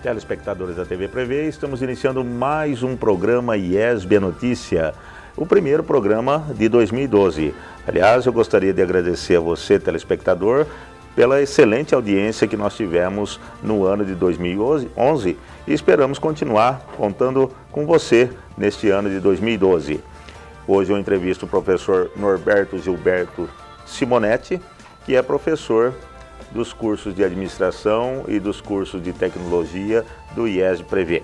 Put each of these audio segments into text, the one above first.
Telespectadores da TV Prevê, estamos iniciando mais um programa IESB Notícia, o primeiro programa de 2012. Aliás, eu gostaria de agradecer a você, telespectador, pela excelente audiência que nós tivemos no ano de 2011 e esperamos continuar contando com você neste ano de 2012. Hoje eu entrevisto o professor Norberto Gilberto Simonetti, que é professor dos cursos de administração e dos cursos de tecnologia do IESB Prevê.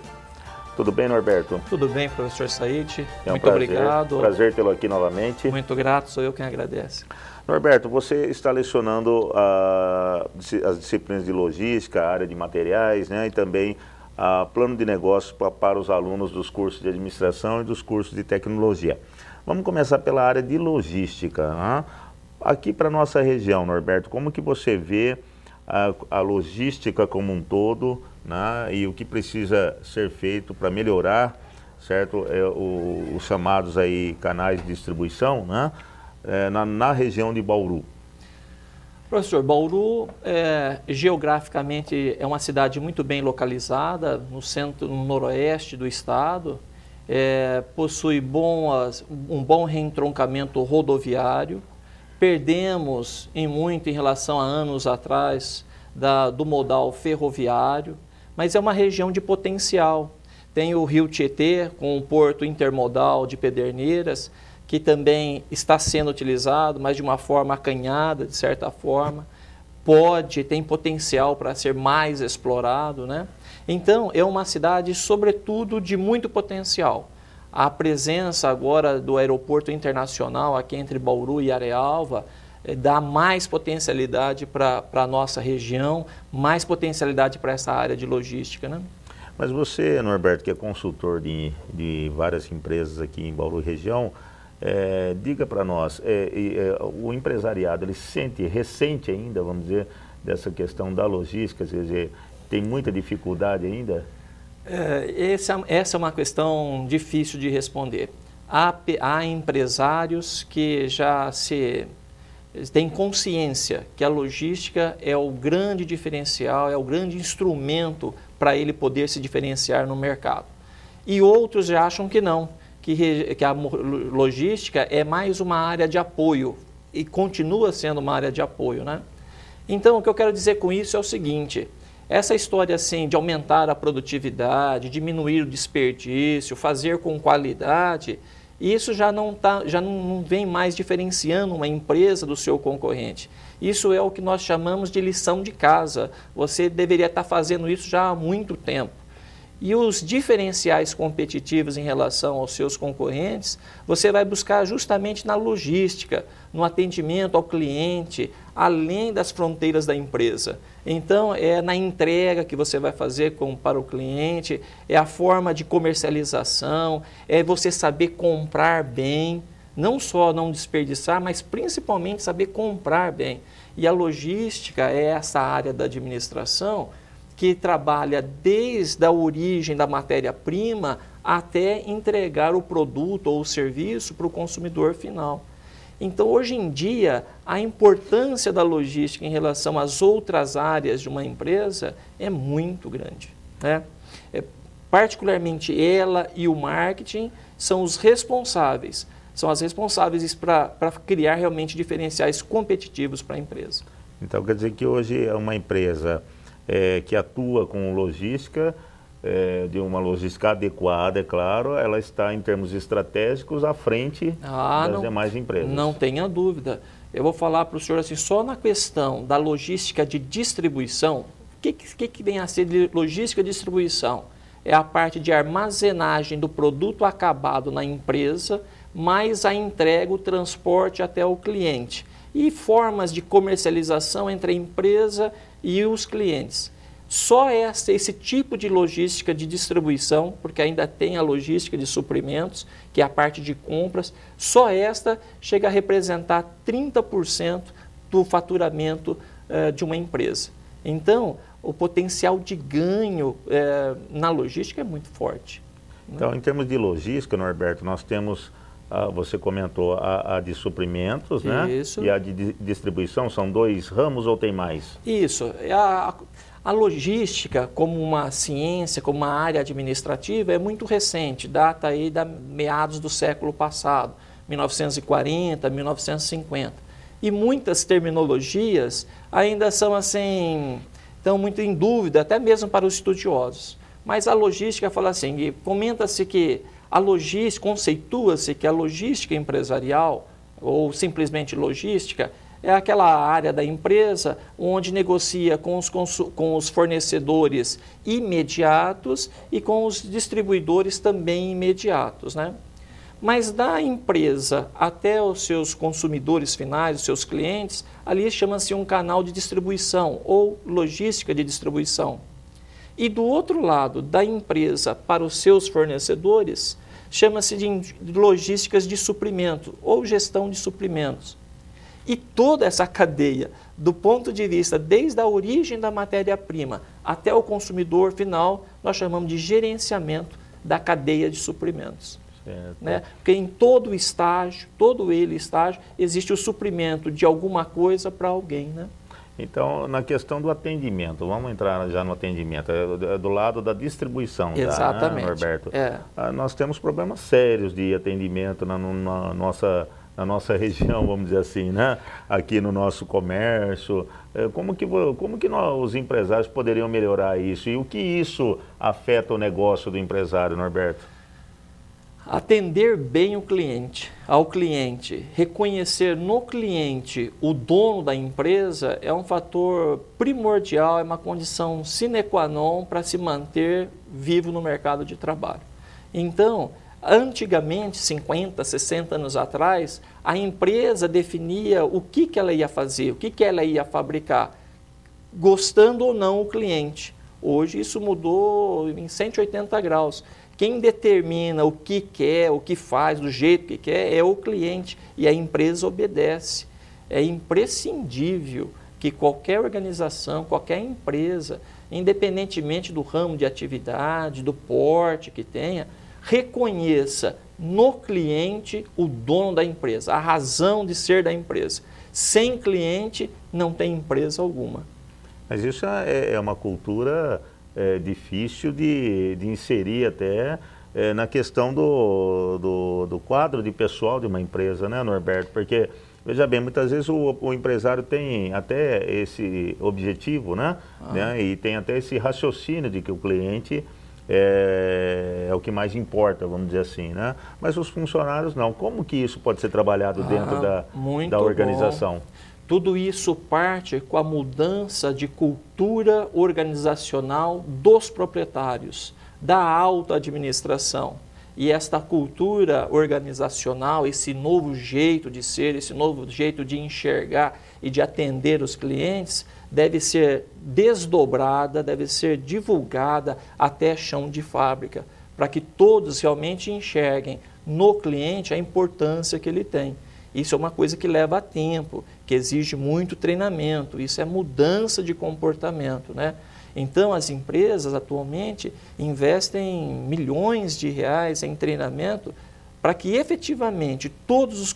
Tudo bem, Norberto? Tudo bem, professor Said. Muito obrigado. Prazer tê-lo aqui novamente. Muito grato, sou eu quem agradece. Norberto, você está lecionando as disciplinas de logística, a área de materiais, né, e também plano de negócios para os alunos dos cursos de administração e dos cursos de tecnologia. Vamos começar pela área de logística, né? Aqui para a nossa região, Norberto, como que você vê a logística como um todo, né, e o que precisa ser feito para melhorar, certo, os chamados aí canais de distribuição, né, na região de Bauru? Professor, Bauru geograficamente é uma cidade muito bem localizada, no centro, no noroeste do estado, possui um bom reentroncamento rodoviário. Perdemos muito em relação a anos atrás do modal ferroviário, mas é uma região de potencial. Tem o Rio Tietê, com o porto intermodal de Pederneiras, que também está sendo utilizado, mas de uma forma acanhada, de certa forma. Tem potencial para ser mais explorado, né? Então, é uma cidade, sobretudo, de muito potencial. A presença agora do aeroporto internacional aqui entre Bauru e Arealva dá mais potencialidade para a nossa região, mais potencialidade para essa área de logística, né? Mas você, Norberto, que é consultor de várias empresas aqui em Bauru região, diga para nós, o empresariado, ele ressente ainda, vamos dizer, dessa questão da logística, quer dizer, tem muita dificuldade ainda? Essa é uma questão difícil de responder. Há empresários que já têm consciência que a logística é o grande diferencial, é o grande instrumento para ele poder se diferenciar no mercado. E outros já acham que não, que a logística é mais uma área de apoio e continua sendo uma área de apoio, né? Então, o que eu quero dizer com isso é o seguinte: essa história assim de aumentar a produtividade, diminuir o desperdício, fazer com qualidade, isso já não vem mais diferenciando uma empresa do seu concorrente. Isso é o que nós chamamos de lição de casa. Você deveria estar fazendo isso já há muito tempo. E os diferenciais competitivos em relação aos seus concorrentes, você vai buscar justamente na logística, no atendimento ao cliente, além das fronteiras da empresa. Então, é na entrega que você vai fazer para o cliente, é a forma de comercialização, é você saber comprar bem, não só não desperdiçar, mas principalmente saber comprar bem. E a logística é essa área da administração que trabalha desde a origem da matéria-prima até entregar o produto ou o serviço para o consumidor final. Então, hoje em dia, a importância da logística em relação às outras áreas de uma empresa é muito grande, né? Particularmente ela e o marketing são as responsáveis para criar realmente diferenciais competitivos para a empresa. Então, quer dizer que hoje é uma empresa que atua com logística, de uma logística adequada, é claro, ela está em termos estratégicos à frente das demais empresas. Não tenha dúvida. Eu vou falar para o senhor assim, só na questão da logística de distribuição, o que vem a ser de logística de distribuição? É a parte de armazenagem do produto acabado na empresa, mais a entrega, o transporte até o cliente. E formas de comercialização entre a empresa e os clientes. Só esse tipo de logística de distribuição, porque ainda tem a logística de suprimentos, que é a parte de compras, só esta chega a representar 30% do faturamento de uma empresa. Então, o potencial de ganho na logística é muito forte. Então, em termos de logística, Norberto, nós temos, você comentou, a de suprimentos, né? Isso. E a de distribuição, são dois ramos ou tem mais? Isso. A logística, como uma ciência, como uma área administrativa, é muito recente, data aí da meados do século passado, 1940, 1950. E muitas terminologias ainda são assim, estão muito em dúvida, até mesmo para os estudiosos. Mas a logística fala assim, comenta-se que a logística, conceitua-se que a logística empresarial, ou simplesmente logística, é aquela área da empresa onde negocia com os fornecedores imediatos e com os distribuidores também imediatos, né? Mas da empresa até os seus consumidores finais, os seus clientes, ali chama-se um canal de distribuição ou logística de distribuição. E do outro lado, da empresa para os seus fornecedores, chama-se de logísticas de suprimento ou gestão de suprimentos. E toda essa cadeia, do ponto de vista desde a origem da matéria-prima até o consumidor final, nós chamamos de gerenciamento da cadeia de suprimentos. Né? Porque em todo estágio, existe o suprimento de alguma coisa para alguém. Né? Então, na questão do atendimento, vamos entrar já no atendimento, do lado da distribuição. Exatamente. Já, né, Norberto? Nós temos problemas sérios de atendimento na nossa região, vamos dizer assim, né? Aqui no nosso comércio. Como que os empresários poderiam melhorar isso? E o que isso afeta o negócio do empresário, Norberto? Atender bem ao cliente, reconhecer no cliente o dono da empresa é um fator primordial, é uma condição sine qua non para se manter vivo no mercado de trabalho. Então, antigamente, 50, 60 anos atrás, a empresa definia o que ela ia fazer, o que ela ia fabricar, gostando ou não o cliente. Hoje isso mudou em 180 graus. Quem determina o que quer, o que faz, do jeito que quer, é o cliente e a empresa obedece. É imprescindível que qualquer organização, qualquer empresa, independentemente do ramo de atividade, do porte que tenha, reconheça no cliente o dono da empresa, a razão de ser da empresa. Sem cliente, não tem empresa alguma. Mas isso é uma cultura difícil de inserir até na questão do quadro de pessoal de uma empresa, né, Norberto? Porque, veja bem, muitas vezes o empresário tem até esse objetivo, né? E tem até esse raciocínio de que o cliente é o que mais importa, vamos dizer assim, né? Mas os funcionários não. Como que isso pode ser trabalhado dentro da organização? Bom. Tudo isso parte com a mudança de cultura organizacional dos proprietários, da alta administração. E esta cultura organizacional, esse novo jeito de ser, esse novo jeito de enxergar e de atender os clientes, deve ser desdobrada, deve ser divulgada até chão de fábrica, para que todos realmente enxerguem no cliente a importância que ele tem. Isso é uma coisa que leva tempo, que exige muito treinamento, isso é mudança de comportamento, né? Então, as empresas atualmente investem milhões de reais em treinamento para que efetivamente todos os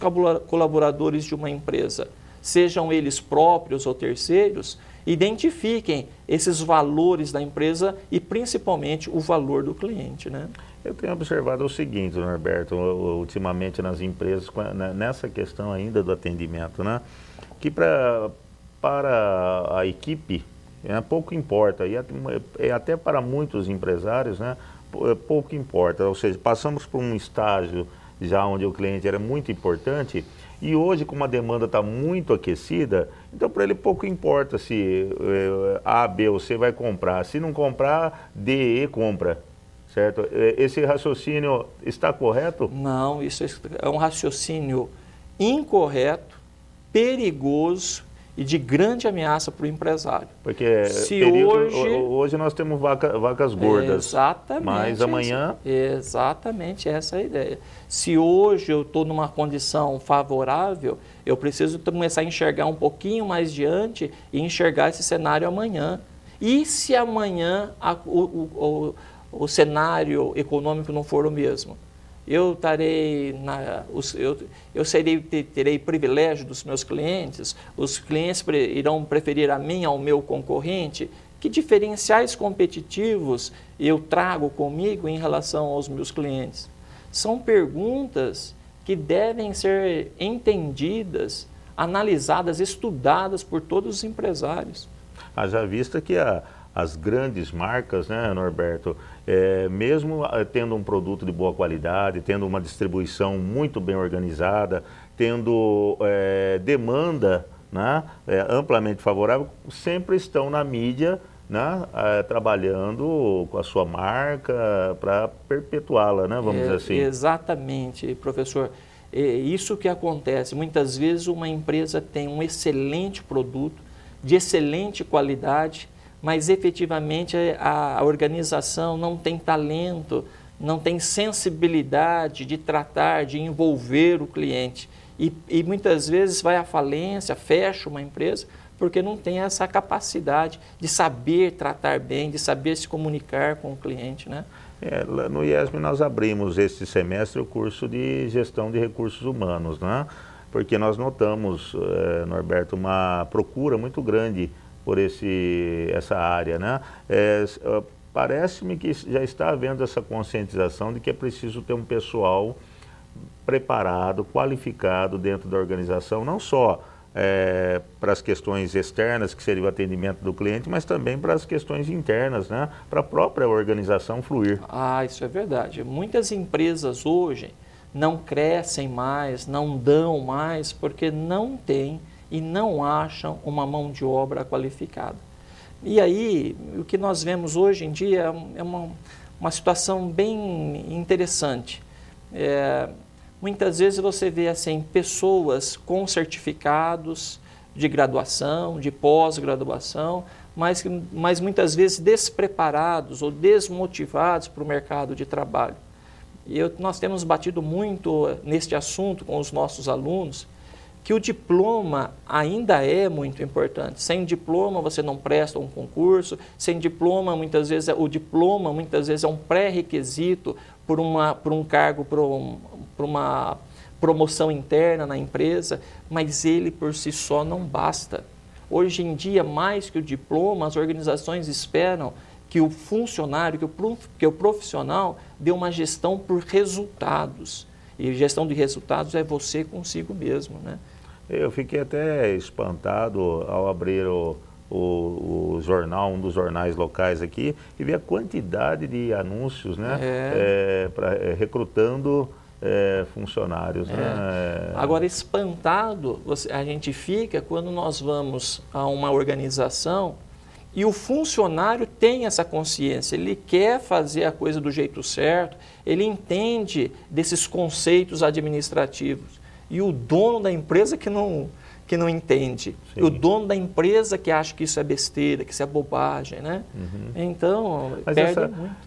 colaboradores de uma empresa, sejam eles próprios ou terceiros, identifiquem esses valores da empresa e principalmente o valor do cliente, né? Eu tenho observado o seguinte, Norberto, ultimamente nas empresas, nessa questão ainda do atendimento, né? Que para a equipe pouco importa, e até para muitos empresários, né, pouco importa, ou seja, passamos por um estágio já onde o cliente era muito importante, e hoje, como a demanda está muito aquecida, então para ele pouco importa se A, B ou C vai comprar. Se não comprar, D, E compra. Certo? Esse raciocínio está correto? Não, isso é um raciocínio incorreto, perigoso e de grande ameaça para o empresário. Porque hoje nós temos vacas gordas. Exatamente. Mas amanhã... Exatamente essa é a ideia. Se hoje eu estou numa condição favorável, eu preciso começar a enxergar um pouquinho mais diante e enxergar esse cenário amanhã. E se amanhã o cenário econômico não for o mesmo? Eu terei privilégio dos meus clientes, os clientes irão preferir a mim ao meu concorrente. Que diferenciais competitivos eu trago comigo em relação aos meus clientes? São perguntas que devem ser entendidas, analisadas, estudadas por todos os empresários. Haja vista que as grandes marcas, né, Norberto, mesmo tendo um produto de boa qualidade, tendo uma distribuição muito bem organizada, tendo demanda, né, amplamente favorável, sempre estão na mídia, né, trabalhando com a sua marca para perpetuá-la, né, vamos dizer assim. Exatamente, professor. É isso que acontece. Muitas vezes uma empresa tem um excelente produto, de excelente qualidade, mas efetivamente a organização não tem talento, não tem sensibilidade de tratar, de envolver o cliente. E muitas vezes vai à falência, fecha uma empresa, porque não tem essa capacidade de saber tratar bem, de saber se comunicar com o cliente, né? No IESB nós abrimos este semestre o curso de gestão de recursos humanos, né? Porque nós notamos, Norberto, uma procura muito grande por essa área, né? Parece-me que já está havendo essa conscientização de que é preciso ter um pessoal preparado, qualificado dentro da organização, não só para as questões externas, que seria o atendimento do cliente, mas também para as questões internas, né? Para a própria organização fluir. Ah, isso é verdade. Muitas empresas hoje não crescem mais, não dão mais, porque não têm e não acham uma mão de obra qualificada. E aí, o que nós vemos hoje em dia é uma situação bem interessante. Muitas vezes você vê assim, pessoas com certificados de graduação, de pós-graduação, mas muitas vezes despreparados ou desmotivados para o mercado de trabalho. E nós temos batido muito neste assunto com os nossos alunos, que o diploma ainda é muito importante. Sem diploma você não presta um concurso, sem diploma muitas vezes é um pré-requisito por um cargo, por uma promoção interna na empresa, mas ele por si só não basta. Hoje em dia, mais que o diploma, as organizações esperam que o funcionário, que o profissional dê uma gestão por resultados. E gestão de resultados é você consigo mesmo, né? Eu fiquei até espantado ao abrir o jornal, um dos jornais locais aqui, e ver a quantidade de anúncios, né? Recrutando funcionários. Né? Agora, espantado a gente fica quando nós vamos a uma organização e o funcionário tem essa consciência, ele quer fazer a coisa do jeito certo, ele entende desses conceitos administrativos. E o dono da empresa que não entende. Sim. O dono da empresa que acha que isso é besteira, que isso é bobagem, né? Uhum. Então, mas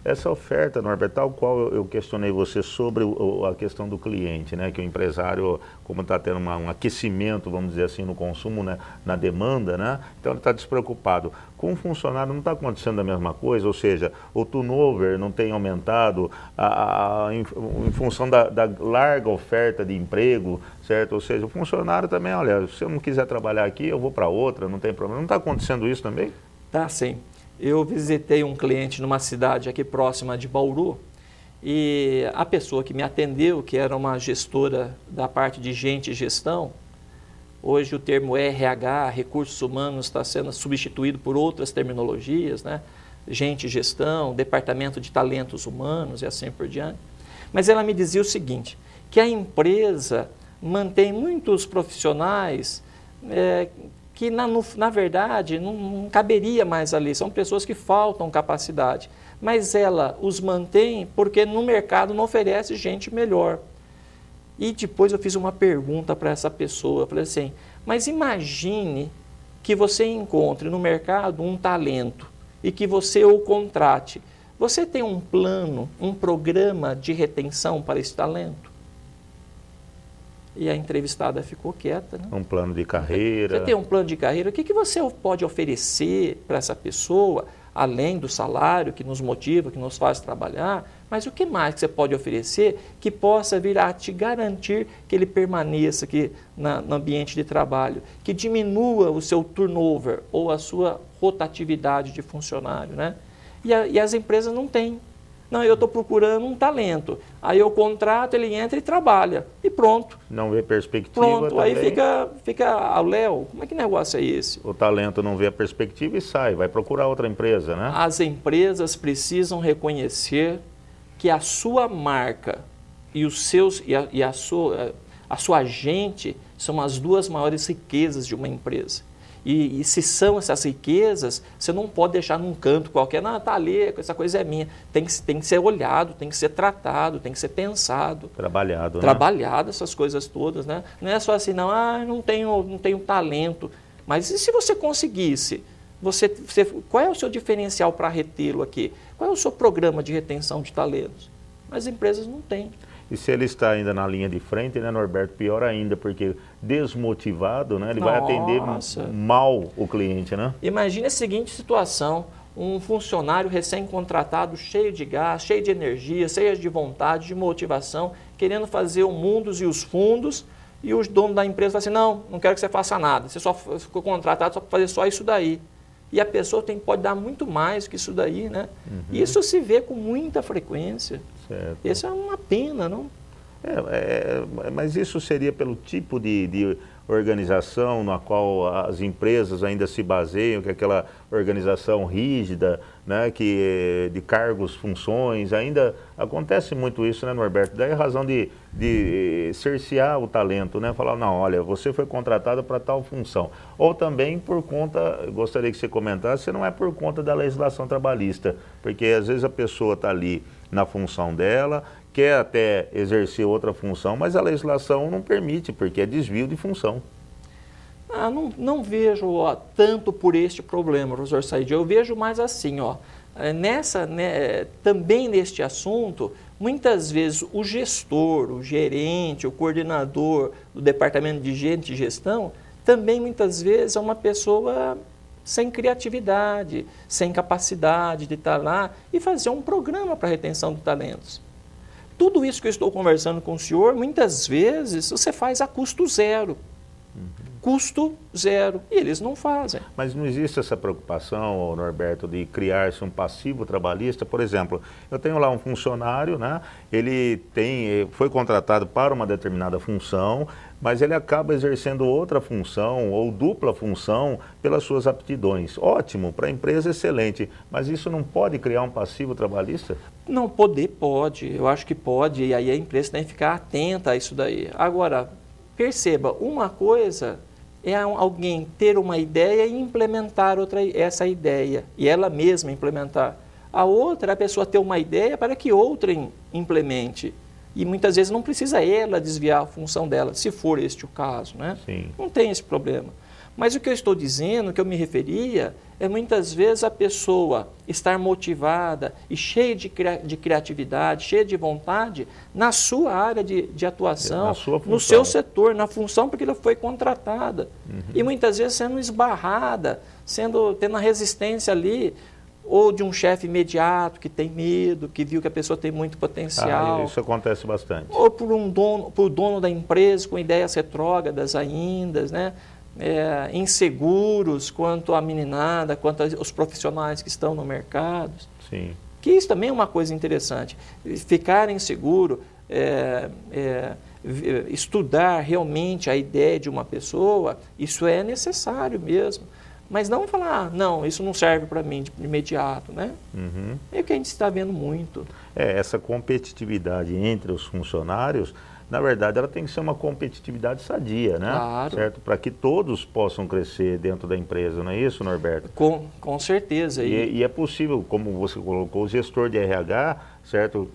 essa oferta, Norberto, tal qual eu questionei você sobre a questão do cliente, né? Que o empresário, como está tendo um aquecimento, vamos dizer assim, no consumo, né? Na demanda, né? Então ele está despreocupado. Com o funcionário não está acontecendo a mesma coisa, ou seja, o turnover não tem aumentado em função da larga oferta de emprego, certo? Ou seja, o funcionário também, olha, se eu não quiser trabalhar aqui, eu vou para outra, não tem problema. Não está acontecendo isso também? Tá, sim. Eu visitei um cliente numa cidade aqui próxima de Bauru e a pessoa que me atendeu, que era uma gestora da parte de gente e gestão, hoje o termo RH, recursos humanos, está sendo substituído por outras terminologias, né? Gente e gestão, departamento de talentos humanos e assim por diante. Mas ela me dizia o seguinte, que a empresa mantém muitos profissionais que, na verdade, não caberia mais ali. São pessoas que faltam capacidade. Mas ela os mantém porque no mercado não oferece gente melhor. E depois eu fiz uma pergunta para essa pessoa. Eu falei assim, mas imagine que você encontre no mercado um talento e que você o contrate. Você tem um plano, um programa de retenção para esse talento? E a entrevistada ficou quieta, né? Um plano de carreira. Você tem um plano de carreira. O que você pode oferecer para essa pessoa além do salário que nos motiva, que nos faz trabalhar, mas o que mais que você pode oferecer que possa vir a te garantir que ele permaneça aqui no ambiente de trabalho, que diminua o seu turnover ou a sua rotatividade de funcionário, né? E as empresas não têm. Não, eu estou procurando um talento. Aí eu contrato, ele entra e trabalha. E pronto. Não vê perspectiva. Pronto, também. aí fica, Léo, como é que negócio é esse? O talento não vê a perspectiva e sai, vai procurar outra empresa, né? As empresas precisam reconhecer que a sua marca e os seus a sua gente são as duas maiores riquezas de uma empresa. E se são essas riquezas, você não pode deixar num canto qualquer, não, tá ali, essa coisa é minha. Tem que ser olhado, tem que ser tratado, tem que ser pensado. Trabalhado, né? Trabalhado, essas coisas todas, né? Não é só assim, não tenho talento. Mas e se você conseguisse? Qual é o seu diferencial para retê-lo aqui? Qual é o seu programa de retenção de talentos? As empresas não têm. E se ele está ainda na linha de frente, né, Norberto, pior ainda, porque desmotivado, né, ele vai atender mal o cliente, né? Imagine a seguinte situação, um funcionário recém-contratado, cheio de gás, cheio de energia, cheio de vontade, de motivação, querendo fazer o mundos e os fundos, e os donos da empresa falam assim, não quero que você faça nada, você só ficou contratado só para fazer só isso daí. E a pessoa pode dar muito mais que isso daí, né? Uhum. Isso se vê com muita frequência. Certo. Isso é uma pena, não? Mas isso seria pelo tipo de organização na qual as empresas ainda se baseiam, que é aquela organização rígida, né, de cargos, funções, ainda acontece muito isso, né, Norberto? Daí a razão de cercear o talento, né? Falar, não, olha, você foi contratado para tal função. Ou também por conta, gostaria que você comentasse, não é por conta da legislação trabalhista, porque às vezes a pessoa está ali na função dela, quer até exercer outra função, mas a legislação não permite, porque é desvio de função. Não vejo tanto por este problema, professor Said. Eu vejo mais assim, também neste assunto, muitas vezes o gestor, o gerente, o coordenador do departamento de gente e gestão, também muitas vezes é uma pessoa sem criatividade, sem capacidade de estar lá e fazer um programa para retenção de talentos. Tudo isso que eu estou conversando com o senhor, muitas vezes você faz a custo zero. Custo zero. E eles não fazem. Mas não existe essa preocupação, Norberto, de criar-se um passivo trabalhista? Por exemplo, eu tenho lá um funcionário, né? Ele foi contratado para uma determinada função, mas ele acaba exercendo outra função ou dupla função pelas suas aptidões. Ótimo, para a empresa excelente, mas isso não pode criar um passivo trabalhista? Não, pode, eu acho que pode, e aí a empresa tem que ficar atenta a isso daí. Agora, perceba, uma coisa é alguém ter uma ideia e implementar essa ideia, e ela mesma implementar. A outra é a pessoa ter uma ideia para que outrem implemente. E muitas vezes não precisa ela desviar a função dela, se for este o caso, né? Sim. Não tem esse problema. Mas o que eu estou dizendo, o que eu me referia, é muitas vezes a pessoa estar motivada e cheia de criatividade, cheia de vontade na sua área de atuação, no seu setor, na função porque ela foi contratada. Uhum. E muitas vezes sendo esbarrada, tendo a resistência ali, ou de um chefe imediato que tem medo, que viu que a pessoa tem muito potencial. Isso acontece bastante. Ou por dono da empresa com ideias retrógradas ainda, né? Inseguros quanto à meninada, quanto aos profissionais que estão no mercado. Sim. Que isso também é uma coisa interessante. Ficar inseguro, estudar realmente a ideia de uma pessoa, isso é necessário mesmo. Mas não falar, não, isso não serve para mim de imediato, né? Uhum. É o que a gente está vendo muito. Essa competitividade entre os funcionários, na verdade, ela tem que ser uma competitividade sadia, né? Claro. Certo? Para que todos possam crescer dentro da empresa, não é isso, Norberto? Com certeza. E é possível, como você colocou, o gestor de RH, certo?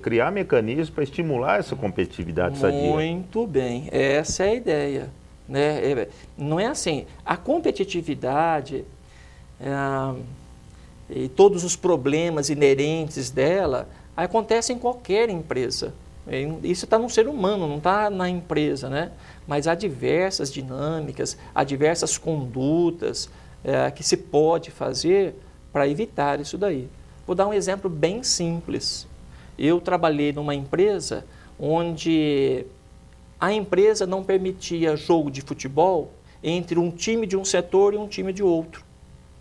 Criar mecanismos para estimular essa competitividade sadia. Muito bem, essa é a ideia. Né? Não é assim, a competitividade e todos os problemas inerentes dela acontecem em qualquer empresa. Isso está no ser humano, não está na empresa, né? Mas há diversas dinâmicas, há diversas condutas que se pode fazer para evitar isso daí. Vou dar um exemplo bem simples. Eu trabalhei numa empresa onde a empresa não permitia jogo de futebol entre um time de um setor e um time de outro.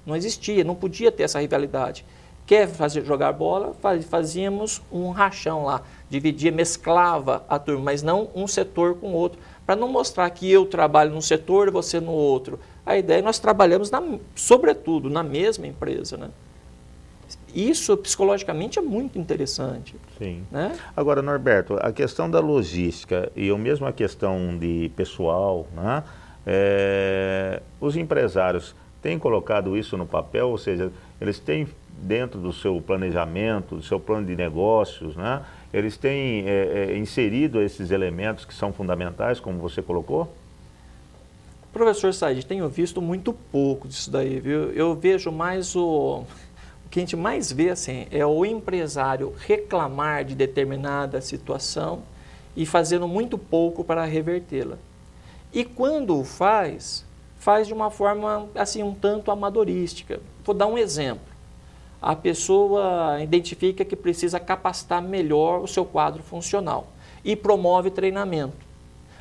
Não existia, não podia ter essa rivalidade. Quer jogar bola, fazíamos um rachão lá, dividia, mesclava a turma, mas não um setor com o outro, para não mostrar que eu trabalho num setor e você no outro. A ideia é que nós trabalhamos, sobretudo, na mesma empresa, né? Isso, psicologicamente, é muito interessante. Sim. Né? Agora, Norberto, a questão da logística e mesmo a questão de pessoal, né? Os empresários têm colocado isso no papel, ou seja, eles têm dentro do seu planejamento, do seu plano de negócios, né? Eles têm inserido esses elementos que são fundamentais, como você colocou? Professor Said, tenho visto muito pouco disso daí, viu? Eu vejo mais o que a gente mais vê assim, é o empresário reclamar de determinada situação e fazendo muito pouco para revertê-la. E quando o faz de uma forma assim um tanto amadorística. Vou dar um exemplo. A pessoa identifica que precisa capacitar melhor o seu quadro funcional e promove treinamento.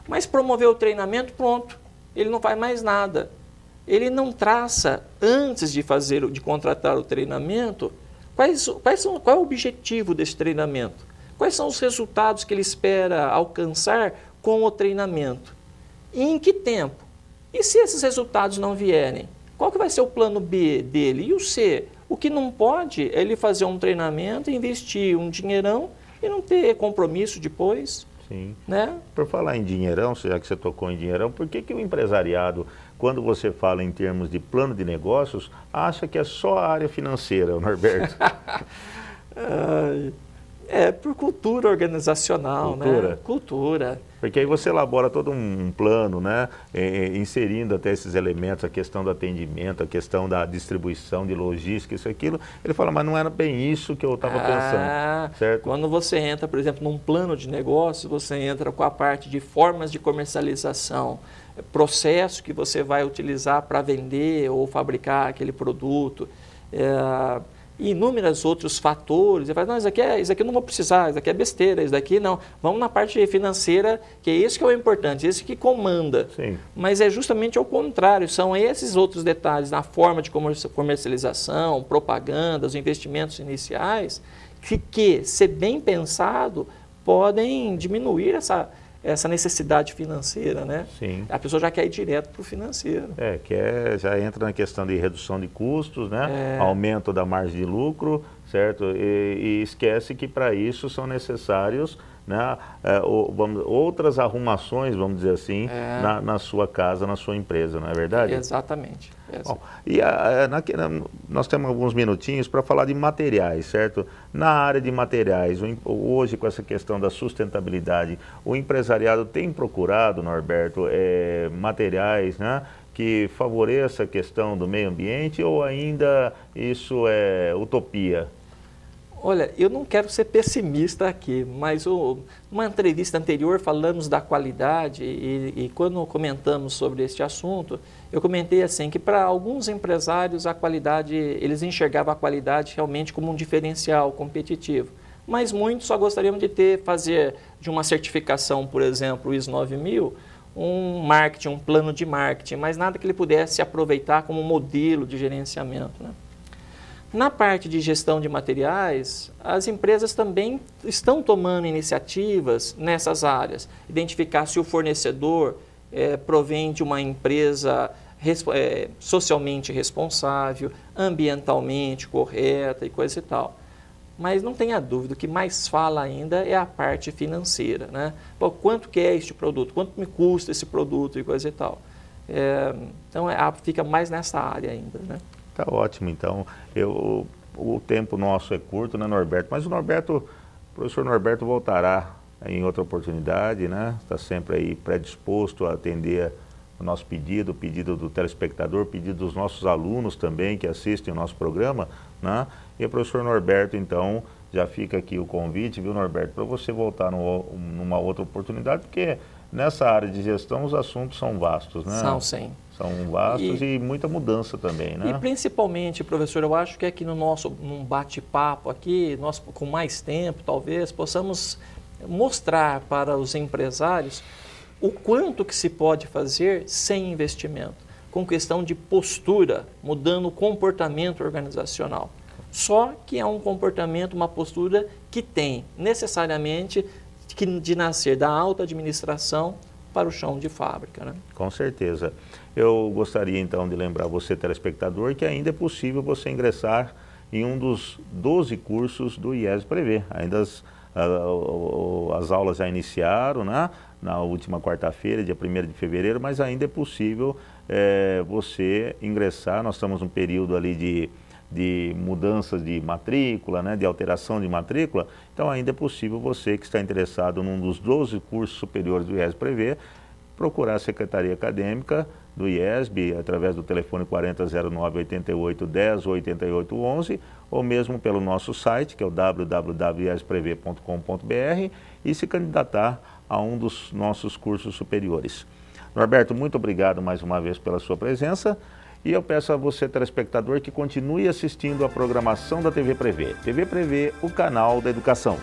Mas promoveu o treinamento, pronto, ele não faz mais nada. Ele não traça, antes de contratar o treinamento, qual é o objetivo desse treinamento? Quais são os resultados que ele espera alcançar com o treinamento? E em que tempo? E se esses resultados não vierem? Qual que vai ser o plano B dele? E o C? O que não pode é ele fazer um treinamento, investir um dinheirão e não ter compromisso depois. Sim. Né? Por falar em dinheirão, já que você tocou em dinheirão, por que o empresariado, quando você fala em termos de plano de negócios, acha que é só a área financeira, Norberto? Por cultura organizacional, cultura. Né? Cultura. Porque aí você elabora todo um plano, né? Inserindo até esses elementos, a questão do atendimento, a questão da distribuição, de logística, isso e aquilo. Ele fala, mas não era bem isso que eu estava pensando, certo? Quando você entra, por exemplo, num plano de negócio, você entra com a parte de formas de comercialização, processo que você vai utilizar para vender ou fabricar aquele produto, e inúmeros outros fatores. Você fala, não, isso aqui eu não vou precisar, isso aqui é besteira, isso daqui não. Vamos na parte financeira, que é isso que é o importante, esse que comanda. Sim. Mas é justamente ao contrário, são esses outros detalhes na forma de comercialização, propaganda, os investimentos iniciais, que se bem pensado, podem diminuir essa necessidade financeira, né? Sim. A pessoa já quer ir direto para o financeiro. Já entra na questão de redução de custos, né? Aumento da margem de lucro, certo? E esquece que para isso são necessários, né, outras arrumações, vamos dizer assim, na sua casa, na sua empresa, não é verdade? Exatamente. Bom, e nós temos alguns minutinhos para falar de materiais, certo? Na área de materiais, hoje com essa questão da sustentabilidade, o empresariado tem procurado, Norberto, materiais, né, que favoreça a questão do meio ambiente ou ainda isso é utopia? Olha, eu não quero ser pessimista aqui, mas numa entrevista anterior falamos da qualidade e quando comentamos sobre este assunto, eu comentei assim que para alguns empresários a qualidade, eles enxergavam a qualidade realmente como um diferencial competitivo, mas muitos só gostariam de fazer de uma certificação, por exemplo, o ISO 9000, um marketing, um plano de marketing, mas nada que ele pudesse aproveitar como modelo de gerenciamento, né? Na parte de gestão de materiais, as empresas também estão tomando iniciativas nessas áreas. Identificar se o fornecedor provém de uma empresa socialmente responsável, ambientalmente correta e coisa e tal. Mas não tenha dúvida, o que mais fala ainda é a parte financeira, né? Bom, quanto que é este produto? Quanto me custa esse produto e coisa e tal? Então, fica mais nessa área ainda, né? Tá ótimo, então, o tempo nosso é curto, né, Norberto? Mas o professor Norberto voltará em outra oportunidade, né? Está sempre aí predisposto a atender o nosso pedido, o pedido do telespectador, o pedido dos nossos alunos também que assistem o nosso programa, né? E o professor Norberto, então, já fica aqui o convite, viu, Norberto, para você voltar numa outra oportunidade, porque nessa área de gestão os assuntos são vastos, né? São, sim. São vastos e muita mudança também, né? E principalmente, professor, eu acho que aqui num bate-papo aqui, nós com mais tempo, talvez, possamos mostrar para os empresários o quanto que se pode fazer sem investimento, com questão de postura, mudando o comportamento organizacional. Só que é um comportamento, uma postura que tem necessariamente de nascer da alta administração para o chão de fábrica, né? Com certeza. Eu gostaria então de lembrar você, telespectador, que ainda é possível você ingressar em um dos 12 cursos do IES Prevê. Ainda as aulas já iniciaram, né? Na última quarta-feira, dia 1º de fevereiro, mas ainda é possível você ingressar. Nós estamos num período ali de mudanças de matrícula, né, de alteração de matrícula, então ainda é possível você que está interessado num dos 12 cursos superiores do IES Prevê, procurar a Secretaria Acadêmica do IESB através do telefone 4009-8810 ou 8811, ou mesmo pelo nosso site, que é o www.iesprev.com.br, e se candidatar a um dos nossos cursos superiores. Norberto, muito obrigado mais uma vez pela sua presença. E eu peço a você, telespectador, que continue assistindo a programação da TV Prevê. TV Prevê, o canal da educação.